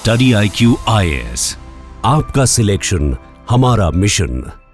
Study IQ IAS, आपका selection हमारा mission.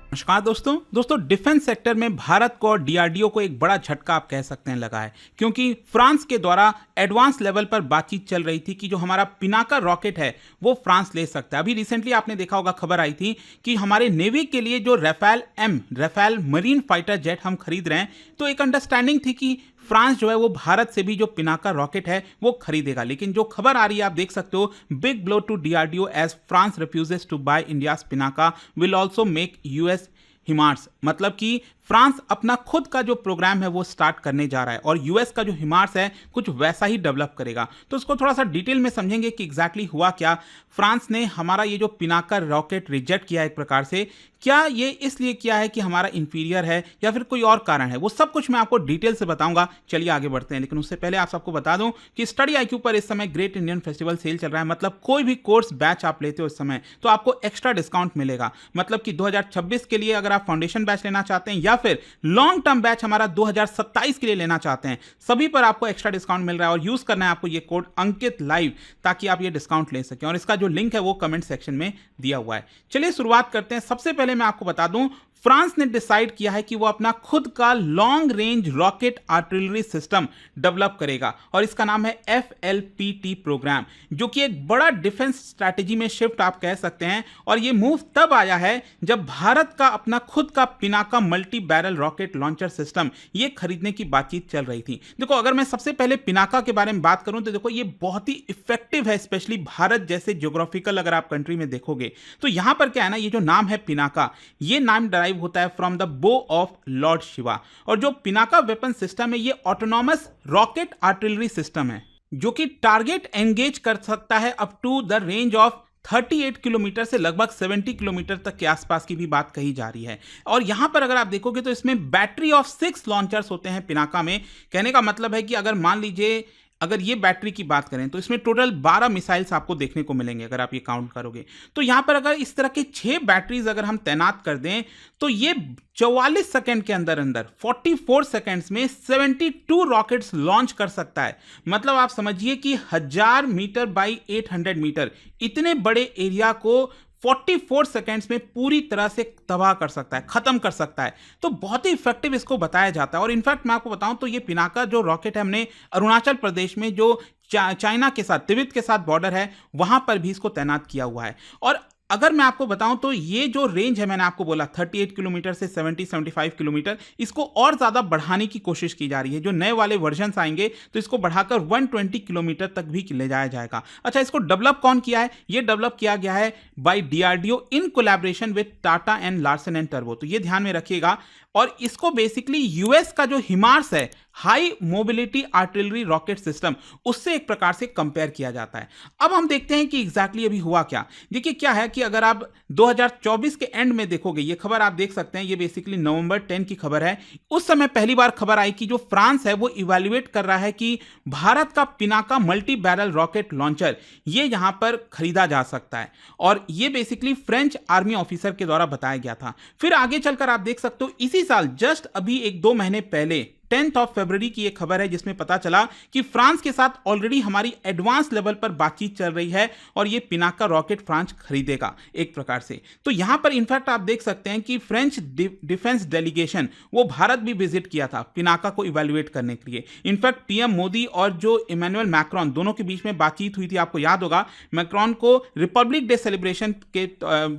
नमस्कार दोस्तों डिफेंस सेक्टर में भारत को और डीआरडीओ को एक बड़ा झटका आप कह सकते हैं लगा है, क्योंकि फ्रांस के द्वारा एडवांस लेवल पर बातचीत चल रही थी कि जो हमारा पिनाका रॉकेट है वो फ्रांस ले सकता है। अभी रिसेंटली आपने देखा होगा, खबर आई थी कि हमारे नेवी के लिए जो रफेल मरीन फाइटर जेट हम खरीद रहे हैं, तो एक अंडरस्टैंडिंग थी कि फ्रांस जो है वो भारत से भी जो पिनाका रॉकेट है वो खरीदेगा। लेकिन जो खबर आ रही है आप देख सकते हो, big blow to DRDO as France refuses to buy India's Pinaka will also make US HIMARS. मतलब कि फ्रांस अपना खुद का जो प्रोग्राम है वो स्टार्ट करने जा रहा है और यूएस का जो हिमार्स है कुछ वैसा ही डेवलप करेगा। तो इसको थोड़ा सा डिटेल में समझेंगे कि एग्जैक्टली हुआ क्या। फ्रांस ने हमारा ये जो पिनाका रॉकेट रिजेक्ट किया एक प्रकार से, क्या ये इसलिए किया है कि हमारा इंफीरियर है या फिर कोई और कारण है, वो सब कुछ मैं आपको डिटेल से बताऊंगा। चलिए आगे बढ़ते हैं, लेकिन उससे पहले आप सबको बता दूं कि स्टडी IQ पर इस समय ग्रेट इंडियन फेस्टिवल सेल चल रहा है। मतलब कोई भी कोर्स बैच आप लेते हो इस समय तो आपको एक्स्ट्रा डिस्काउंट मिलेगा। मतलब कि 2026 के लिए अगर आप फाउंडेशन बैच लेना चाहते हैं या फिर लॉन्ग टर्म बैच हमारा 2027 के लिए लेना चाहते हैं, सभी पर आपको एक्स्ट्रा डिस्काउंट मिल रहा है और यूज करना है आपको ये कोड अंकित लाइव, ताकि आप ये डिस्काउंट ले सकें। और इसका जो लिंक है वो कमेंट सेक्शन में दिया हुआ है। चलिए शुरुआत करते हैं। सबसे पहले मैं आपको बता दूं, फ्रांस ने डिसाइड किया है कि वो अपना खुद का long range rocket artillery system develop करेगा और इसका नाम है FLPT प्रोग्राम, जो कि एक बड़ा डिफेंस स्ट्रैटेजी में शिफ्ट आप कह सकते हैं। और ये मूव तब आया है जब भारत का अपना खुद का Pinaka multi barrel rocket launcher system ये खरीदने की बातचीत चल रही थी। देखो, अगर मैं सबसे पहले पिनाका के बारे में बात करूं तो देखो ये बहुत ही इफेक्टिव है, स्पेशली भारत जैसे ज्योग्राफिकल अगर आप कंट्री में देखोगे तो यहां पर क्या है ना, ये जो नाम है पिनाका, ये नाम होता है फ्रॉम द बो ऑफ लॉर्ड शिवा। और जो पिनाका वेपन सिस्टम है ये ऑटोनॉमस रॉकेट आर्टिलरी सिस्टम है जो कि टारगेट एंगेज कर सकता है up to the range of 38 kilometre से लगभग 70 किलोमीटर तक के आसपास की भी बात कही जा रही है। और यहां पर अगर आप देखोगे तो इसमें बैटरी ऑफ 6 लॉन्चर्स होते हैं पिनाका में। कहने का मतलब है कि अगर मान लीजिए अगर ये बैटरी की बात करें तो इसमें टोटल 12 मिसाइल्स आपको देखने को मिलेंगे अगर आप ये काउंट करोगे। तो यहां पर अगर इस तरह के 6 बैटरीज अगर हम तैनात कर दें तो ये 44 सेकंड के अंदर 44 सेकंड्स में 72 रॉकेट्स लॉन्च कर सकता है। मतलब आप समझिए कि 1000 मीटर बाई 800 मीटर इतने बड़े एरिया को 44 सेकेंड्स में पूरी तरह से तबाह कर सकता है, खत्म कर सकता है। तो बहुत ही इफेक्टिव इसको बताया जाता है। और इनफैक्ट मैं आपको बताऊं तो ये पिनाका जो रॉकेट है हमने अरुणाचल प्रदेश में जो चाइना के साथ, तिब्बत के साथ बॉर्डर है, वहां पर भी इसको तैनात किया हुआ है। और अगर मैं आपको बताऊं तो ये जो रेंज है, मैंने आपको बोला 38 किलोमीटर से 70-75 किलोमीटर, इसको और ज़्यादा बढ़ाने की कोशिश की जा रही है। जो नए वाले वर्जन्स आएंगे तो इसको बढ़ाकर 120 किलोमीटर तक भी ले जाया जाएगा। अच्छा, इसको डेवलप कौन किया है? ये डेवलप किया गया है bye DRDO in collaboration with Tata and Larsen and turbo. तो ये ध्यान में रखिएगा। और इसको बेसिकली यूएस का जो हिमार्स है, high mobility artillery rocket system, उससे एक प्रकार से कंपेयर किया जाता है। अब हम देखते हैं कि एग्जैक्टली अभी हुआ क्या। देखिए क्या है कि अगर आप 2024 के एंड में देखोगे, ये खबर आप देख सकते हैं, ये बेसिकली नवंबर 10 की खबर है। उस समय पहली बार खबर आई कि जो फ्रांस है वो इवैल्यूएट कर रहा है कि भारत का Pinaka multi barrel rocket launcher ये यहां पर खरीदा जा सकता है। और ये बेसिकली फ्रेंच आर्मी ऑफिसर के द्वारा बताया गया था। फिर आगे चलकर आप देख सकते हो इसी साल जस्ट अभी 1-2 महीने पहले 10 फरवरी की एक खबर है जिसमें पता चला कि फ्रांस के साथ ऑलरेडी हमारी एडवांस लेवल पर बातचीत चल रही है और ये पिनाका रॉकेट फ्रांस खरीदेगा एक प्रकार से। तो यहां पर इनफैक्ट आप देख सकते हैं कि फ्रेंच डिफेंस डेलीगेशन वो भारत भी विजिट किया था पिनाका को इवैल्यूएट करने के लिए। इनफैक्ट पीएम मोदी और जो इमैनुअल मैक्रोन दोनों के बीच में बातचीत हुई थी। आपको याद होगा, मैक्रोन को रिपब्लिक डे सेलिब्रेशन के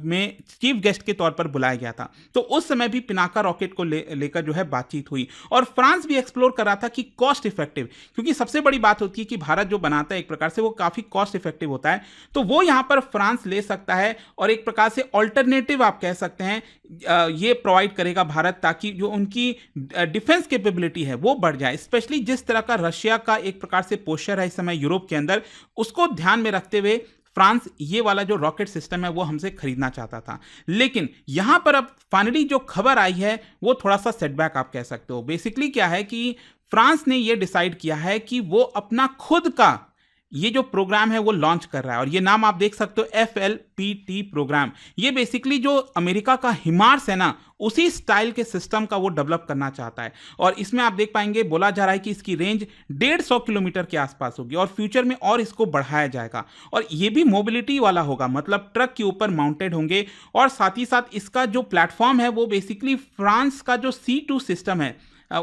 में चीफ गेस्ट के तौर पर बुलाया गया था। तो उस समय भी पिनाका रॉकेट को लेकर जो है बातचीत हुई। और फ्रांस भी एक्सप्लोर कर रहा था कि कॉस्ट इफेक्टिव, क्योंकि सबसे बड़ी बात होती है कि भारत जो बनाता है एक प्रकार से वो काफी कॉस्ट इफेक्टिव होता है, तो वो यहां पर फ्रांस ले सकता है और एक प्रकार से ऑल्टरनेटिव आप कह सकते हैं ये प्रोवाइड करेगा भारत, ताकि जो उनकी डिफेंस कैपेबिलिटी है वो बढ़ जाए। स्पेशली जिस तरह का रशिया का एक प्रकार से पोस्चर है इस समय यूरोप के अंदर, उसको ध्यान में रखते हुए फ्रांस ये वाला जो रॉकेट सिस्टम है वो हमसे खरीदना चाहता था। लेकिन यहां पर अब फाइनली जो खबर आई है वो थोड़ा सा सेटबैक आप कह सकते हो। बेसिकली क्या है कि फ्रांस ने ये डिसाइड किया है कि वो अपना खुद का ये जो प्रोग्राम है वो लॉन्च कर रहा है, और ये नाम आप देख सकते हो FLPT प्रोग्राम। ये बेसिकली जो अमेरिका का हिमार्स है ना, उसी स्टाइल के सिस्टम का वो डेवलप करना चाहता है। और इसमें आप देख पाएंगे, बोला जा रहा है कि इसकी रेंज 150 किलोमीटर के आसपास होगी और फ्यूचर में और इसको बढ़ाया जाएगा। और ये भी मोबिलिटी वाला होगा, मतलब ट्रक के ऊपर माउंटेड होंगे। और साथ ही साथ इसका जो प्लेटफॉर्म है वो बेसिकली फ्रांस का जो C2 सिस्टम है,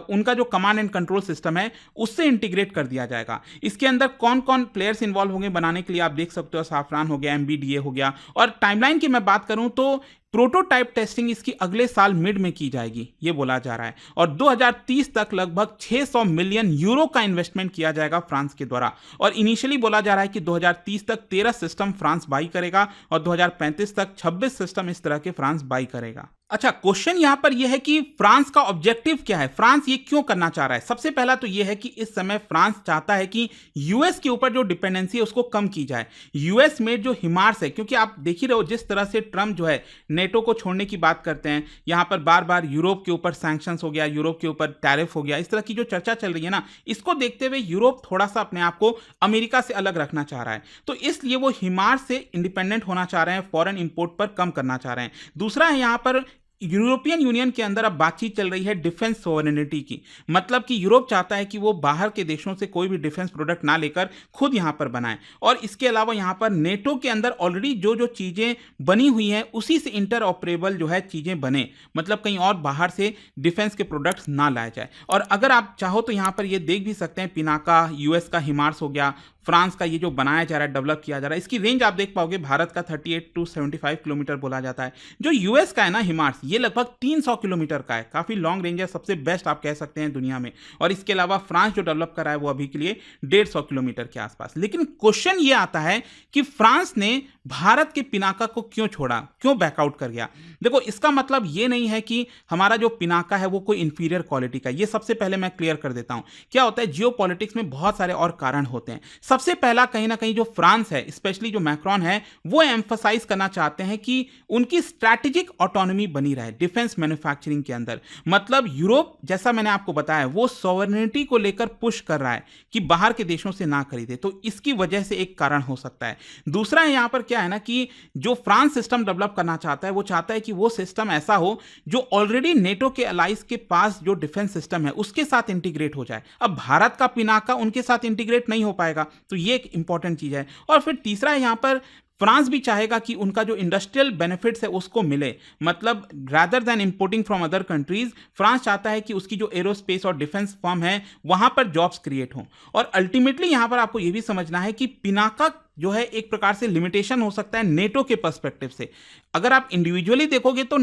उनका जो कमांड एंड कंट्रोल सिस्टम है, उससे इंटीग्रेट कर दिया जाएगा। इसके अंदर कौन कौन प्लेयर्स इन्वॉल्व होंगे बनाने के लिए आप देख सकते हो, साफरान हो गया, MBDA हो गया। और टाइमलाइन की मैं बात करूं तो प्रोटोटाइप टेस्टिंग इसकी अगले साल मिड में की जाएगी, ये बोला जा रहा है। और 2030 तक लगभग 600 मिलियन यूरो का इन्वेस्टमेंट किया जाएगा फ्रांस के द्वारा। और इनिशियली बोला जा रहा है कि 2030 तक 13 सिस्टम फ्रांस बाई करेगा और 2035 तक 26 सिस्टम इस तरह के फ्रांस बाई करेगा। अच्छा, क्वेश्चन यहां पर यह है कि फ्रांस का ऑब्जेक्टिव क्या है, फ्रांस ये क्यों करना चाह रहा है। सबसे पहला तो यह है कि इस समय फ्रांस चाहता है कि यूएस के ऊपर जो डिपेंडेंसी है उसको कम की जाए। यूएस में जो हिमार्स है, क्योंकि आप देख ही रहे हो जिस तरह से ट्रम्प जो है नेटो को छोड़ने की बात करते हैं, यहां पर बार बार यूरोप के ऊपर सैंक्शंस हो गया, यूरोप के ऊपर टैरिफ हो गया, इस तरह की जो चर्चा चल रही है ना, इसको देखते हुए यूरोप थोड़ा सा अपने आप को अमेरिका से अलग रखना चाह रहा है। तो इसलिए वो हिमार्स से इंडिपेंडेंट होना चाह रहे हैं, फॉरेन इंपोर्ट पर कम करना चाह रहे हैं। दूसरा है यहां पर यूरोपियन यूनियन के अंदर अब बातचीत चल रही है डिफेंस सोवरेनिटी की, मतलब कि यूरोप चाहता है कि वो बाहर के देशों से कोई भी डिफेंस प्रोडक्ट ना लेकर खुद यहां पर बनाए। और इसके अलावा यहां पर नेटो के अंदर ऑलरेडी जो जो चीजें बनी हुई हैं उसी से इंटर ऑपरेबल जो है चीजें बने, मतलब कहीं और बाहर से डिफेंस के प्रोडक्ट्स ना लाए जाए। और अगर आप चाहो तो यहां पर ये देख भी सकते हैं, पिनाका यूएस का हिमार्स हो गया, फ्रांस का ये जो बनाया जा रहा है, डेवलप किया जा रहा है, इसकी रेंज आप देख पाओगे भारत का 38 to 75 किलोमीटर बोला जाता है। जो यूएस का है ना हिमार्स, ये लगभग 300 किलोमीटर का है, काफी लॉन्ग रेंज है, सबसे बेस्ट आप कह सकते हैं दुनिया में। और इसके अलावा फ्रांस जो डेवलप कर रहा है वो अभी के लिए 150 किलोमीटर के आसपास। लेकिन क्वेश्चन ये आता है कि फ्रांस ने भारत के पिनाका को क्यों छोड़ा, क्यों बैकआउट कर गया। देखो, इसका मतलब ये नहीं है कि हमारा जो पिनाका है वो कोई इंफीरियर क्वालिटी का, ये सबसे पहले मैं क्लियर कर देता हूं। क्या होता है, जियोपॉलिटिक्स में बहुत सारे और कारण होते हैं। सबसे पहला, कहीं ना कहीं जो फ्रांस है, स्पेशली जो मैक्रोन है, वो एम्फसाइज करना चाहते हैं कि उनकी स्ट्रैटेजिक ऑटोनॉमी बनी रहे डिफेंस मैन्युफैक्चरिंग के अंदर। मतलब यूरोप, जैसा मैंने आपको बताया, वो सॉवरेनिटी को लेकर पुश कर रहा है कि बाहर के देशों से ना खरीदे, तो इसकी वजह से एक कारण हो सकता है। दूसरा यहां पर क्या है ना कि जो फ्रांस सिस्टम डेवलप करना चाहता है, वो चाहता है कि वो सिस्टम ऐसा हो जो ऑलरेडी नेटो के अलाइज के पास जो डिफेंस सिस्टम है उसके साथ इंटीग्रेट हो जाए। अब भारत का पिनाका उनके साथ इंटीग्रेट नहीं हो पाएगा, तो ये एक इंपॉर्टेंट चीज है। और फिर तीसरा यहां पर फ्रांस भी चाहेगा कि उनका जो इंडस्ट्रियल बेनिफिट्स है उसको मिले, मतलब rather than importing from other countries, France चाहता है कि उसकी जो एरोस्पेस और डिफेंस फर्म है वहां पर जॉब्स क्रिएट हों। और अल्टीमेटली यहां पर आपको यह भी समझना है कि पिनाका जो है एक प्रकार से लिमिटेशन हो सकता है नेटो के पर्सपेक्टिव से। अगर आप इंडिविजुअली देखोगे तो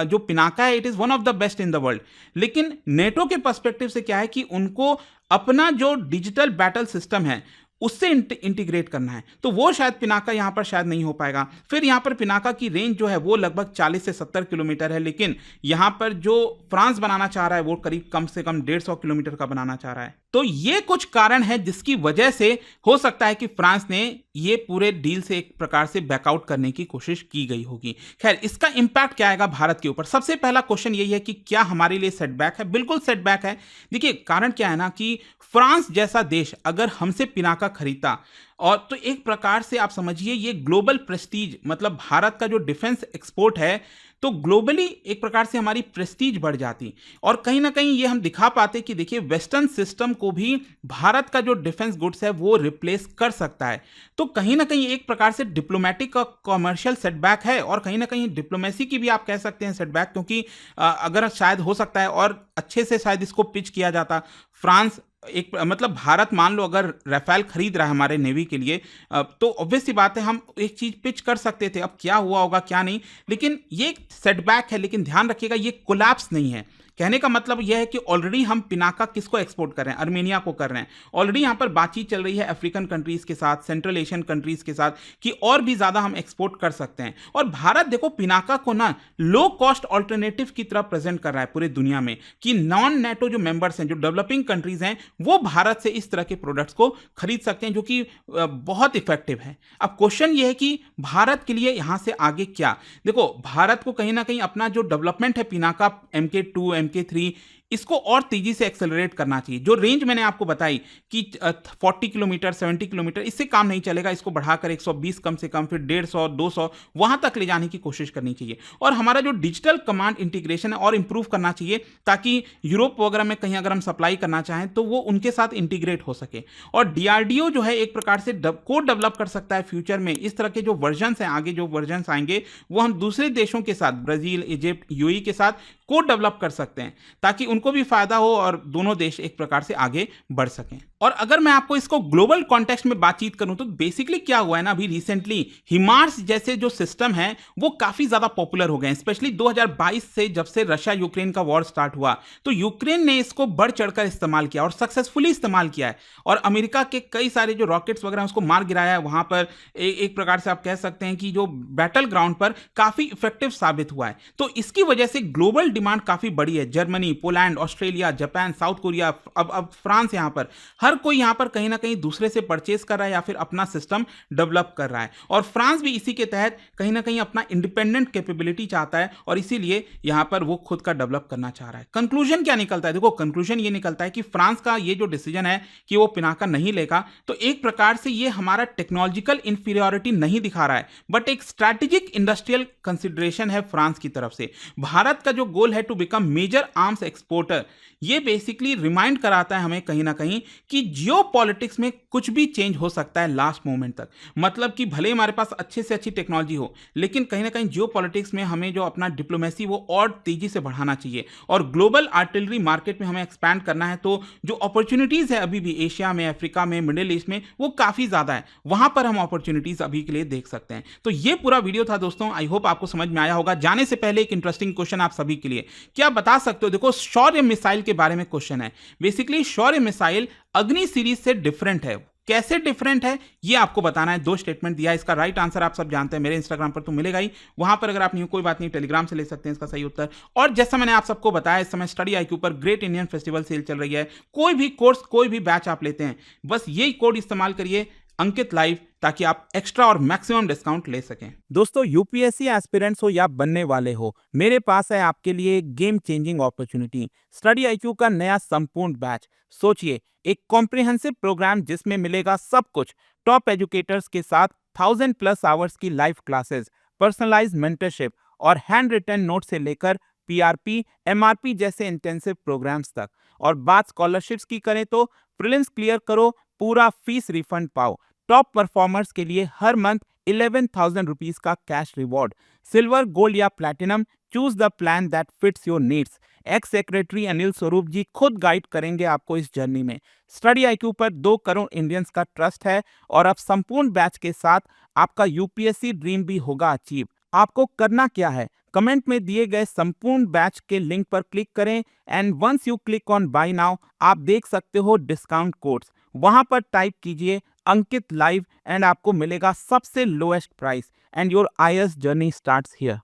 जो पिनाका है, it is one of the best in the world, लेकिन नेटो के पर्सपेक्टिव से क्या है कि उनको अपना जो डिजिटल बैटल सिस्टम है उससे इंटीग्रेट करना है, तो वो शायद पिनाका यहां पर शायद नहीं हो पाएगा। फिर यहां पर पिनाका की रेंज जो है वो लगभग 40 से 70 किलोमीटर है, लेकिन यहां पर जो फ्रांस बनाना चाह रहा है वो करीब कम से कम 150 किलोमीटर का बनाना चाह रहा है। तो ये कुछ कारण है जिसकी वजह से हो सकता है कि फ्रांस ने ये पूरे डील से एक प्रकार से बैकआउट करने की कोशिश की गई होगी। खैर, इसका इंपैक्ट क्या आएगा भारत के ऊपर। सबसे पहला क्वेश्चन यही है कि क्या हमारे लिए सेटबैक है। बिल्कुल सेटबैक है। देखिए, कारण क्या है ना कि फ्रांस जैसा देश अगर हमसे पिनाका खरीदता, और तो एक प्रकार से आप समझिए ये ग्लोबल प्रेस्टीज, मतलब भारत का जो डिफेंस एक्सपोर्ट है, तो ग्लोबली एक प्रकार से हमारी प्रेस्टीज बढ़ जाती। और कहीं ना कहीं ये हम दिखा पाते कि देखिए वेस्टर्न सिस्टम को भी भारत का जो डिफेंस गुड्स है वो रिप्लेस कर सकता है। तो कहीं ना कहीं एक प्रकार से डिप्लोमेटिक का कॉमर्शियल सेटबैक है, और कहीं ना कहीं डिप्लोमेसी की भी आप कह सकते हैं सेटबैक, क्योंकि अगर शायद हो सकता है और अच्छे से शायद इसको पिच किया जाता, फ्रांस एक मतलब भारत मान लो अगर राफेल खरीद रहा है हमारे नेवी के लिए, तो ऑब्वियस सी बात है हम एक चीज पिच कर सकते थे। अब क्या हुआ होगा क्या नहीं, लेकिन ये एक सेटबैक है। लेकिन ध्यान रखिएगा ये कोलैप्स नहीं है। कहने का मतलब यह है कि ऑलरेडी हम पिनाका किसको एक्सपोर्ट कर रहे हैं, अर्मेनिया को कर रहे हैं। ऑलरेडी यहां पर बातचीत चल रही है अफ्रीकन कंट्रीज के साथ, सेंट्रल एशियन कंट्रीज के साथ, कि और भी ज्यादा हम एक्सपोर्ट कर सकते हैं। और भारत देखो पिनाका को ना लो कॉस्ट ऑल्टरनेटिव की तरह प्रेजेंट कर रहा है पूरे दुनिया में, कि नॉन नेटो जो मेंबर्स हैं, जो डेवलपिंग कंट्रीज हैं, वो भारत से इस तरह के प्रोडक्ट्स को खरीद सकते हैं, जो कि बहुत इफेक्टिव है। अब क्वेश्चन ये है कि भारत के लिए यहां से आगे क्या। देखो, भारत को कहीं ना कहीं अपना जो डेवलपमेंट है पिनाका MK2 MK3, इसको और तेजी से एक्सेलरेट करना चाहिए। जो रेंज मैंने आपको बताई कि 40 किलोमीटर 70 किलोमीटर, इससे काम नहीं चलेगा, इसको बढ़ाकर 120 कम से कम, फिर 150 200 वहां तक ले जाने की कोशिश करनी चाहिए। और हमारा जो डिजिटल कमांड इंटीग्रेशन है और इंप्रूव करना चाहिए, ताकि यूरोप वगैरह में कहीं अगर हम सप्लाई करना चाहें तो वो उनके साथ इंटीग्रेट हो सके। और डीआरडीओ जो है एक प्रकार से कोड डेवलप कर सकता है फ्यूचर में। इस तरह के जो वर्जन्स हैं, आगे जो वर्जन्स आएंगे, वो हम दूसरे देशों के साथ, ब्राजील, इजिप्ट, यूएई के साथ कोड डेवलप कर सकते हैं, ताकि उनको भी फायदा हो और दोनों देश एक प्रकार से आगे बढ़ सकें। और अगर मैं आपको इसको ग्लोबल कॉन्टेक्स्ट में बातचीत करूं तो बेसिकली क्या हुआ है ना, अभी रिसेंटली हिमार्स जैसे जो सिस्टम है वो काफी ज्यादा पॉपुलर हो गए हैं। स्पेशली 2022 से, जब से रशिया यूक्रेन का वॉर स्टार्ट हुआ, तो यूक्रेन ने इसको बढ़ चढ़कर इस्तेमाल किया और सक्सेसफुली इस्तेमाल किया है। और अमेरिका के कई सारे जो रॉकेट्स वगैरह उसको मार गिराया है। वहां पर एक प्रकार से आप कह सकते हैं कि जो बैटल ग्राउंड पर काफी इफेक्टिव साबित हुआ है। तो इसकी वजह से ग्लोबल डिमांड काफी बड़ी है। Germany, Poland, Australia, Japan, south Korea, अब फ्रांस, यहां पर हर कोई यहां पर कहीं ना कहीं दूसरे से परचेस कर रहा है या फिर अपना सिस्टम डेवलप कर रहा है। और फ्रांस भी इसी के तहत कहीं ना कहीं अपना इंडिपेंडेंट कैपेबिलिटी चाहता है और इसीलिए यहां पर वो खुद का डेवलप करना चाह रहा है। कंक्लूजन क्या निकलता है? देखो, कंक्लूजन ये निकलता है कि फ्रांस का ये जो डिसीजन है कि वो पिनाका नहीं लेगा, तो एक प्रकार से ये हमारा टेक्नोलॉजिकल इंफीरियरिटी नहीं दिखा रहा है, बट एक स्ट्रैटेजिक इंडस्ट्रियल कंसिडरेशन है फ्रांस की तरफ से। भारत का जो गोल है to become major arms exporter, ये बेसिकली रिमाइंड कराता है हमें कहीं ना कहीं कि जियोपॉलिटिक्स में कुछ भी चेंज हो सकता है लास्ट मोमेंट तक। मतलब कि भले हमारे पास अच्छे से अच्छी टेक्नोलॉजी हो, लेकिन कहीं ना कहीं जियोपॉलिटिक्स में हमें जो अपना डिप्लोमेसी वो और तेजी से बढ़ाना चाहिए। और ग्लोबल आर्टिलरी मार्केट में हमें एक्सपैंड करना है, तो जो अपॉर्चुनिटीज है अभी भी एशिया में, अफ्रीका में, मिडिल ईस्ट में, वो काफी ज्यादा है। वहां पर हम अपॉर्चुनिटीज अभी के लिए देख सकते हैं। तो ये पूरा वीडियो था दोस्तों, आई होप आपको समझ में आया होगा। जाने से पहले एक इंटरेस्टिंग क्वेश्चन आप सभी के लिए, क्या बता सकते हो? देखो, शौर्य मिसाइल के बारे में क्वेश्चन है। बेसिकली शौर्य मिसाइल अग्नि सीरीज से डिफरेंट है। कैसे डिफरेंट है ये आपको बताना है। 2 स्टेटमेंट दिया है। इसका राइट आंसर आप सब जानते हैं, मेरे इंस्टाग्राम पर तो मिलेगा ही। वहां पर अगर आप नहीं हो, कोई बात नहीं, टेलीग्राम से ले सकते हैं इसका सही उत्तर। और जैसा मैंने आप सबको बताया, इस समय स्टडी आईक्यू पर ग्रेट इंडियन फेस्टिवल सेल चल रही है। कोई भी कोर्स, कोई भी बैच आप लेते हैं, बस यही कोड इस्तेमाल करिए, अंकित लाइव, ताकि आप एक्स्ट्रा और मैक्सिमम डिस्काउंट ले सकें। दोस्तों, यूपीएससी एस्पिरेंट्स हो या बनने वाले हो, मेरे पास है आपके लिए एक game changing opportunity, study IQ का नया संपूर्ण बैच। सोचिए, एक कॉम्प्रिहेंसिव प्रोग्राम जिसमें मिलेगा सब कुछ, टॉप एजुकेटर्स के साथ 1000+ आवर्स की लाइव क्लासेस, पर्सनलाइज्ड मेंटरशिप और हैंड रिटन नोट से लेकर पीआरपी, एमआरपी जैसे इंटेंसिव प्रोग्राम्स तक। और बात स्कॉलरशिप्स की करें तो प्रीलिम्स क्लियर करो, पूरा फीस रिफंड पाओ। टॉप परफॉर्मर्स के लिए हर मंथ 11,000 रुपीज का कैश रिवॉर्ड। सिल्वर, गोल्ड या platinum, choose the plan that fits your needs. X secretary Anil Swarup जी खुद गाइड करेंगे आपको इस जर्नी में। स्टडी आईक्यू पर 2 करोड़ इंडियंस का ट्रस्ट है और अब संपूर्ण बैच के साथ आपका यूपीएससी ड्रीम भी होगा अचीव। आपको करना क्या है? कमेंट में दिए गए संपूर्ण बैच के लिंक पर क्लिक करें and once you click on buy now, आप देख सकते हो डिस्काउंट कोड्स। वहां पर टाइप कीजिए अंकित लाइव एंड आपको मिलेगा सबसे lowest price and your IAS journey starts here.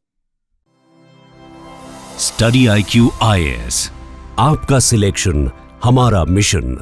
Study IQ IAS, आपका सिलेक्शन हमारा मिशन।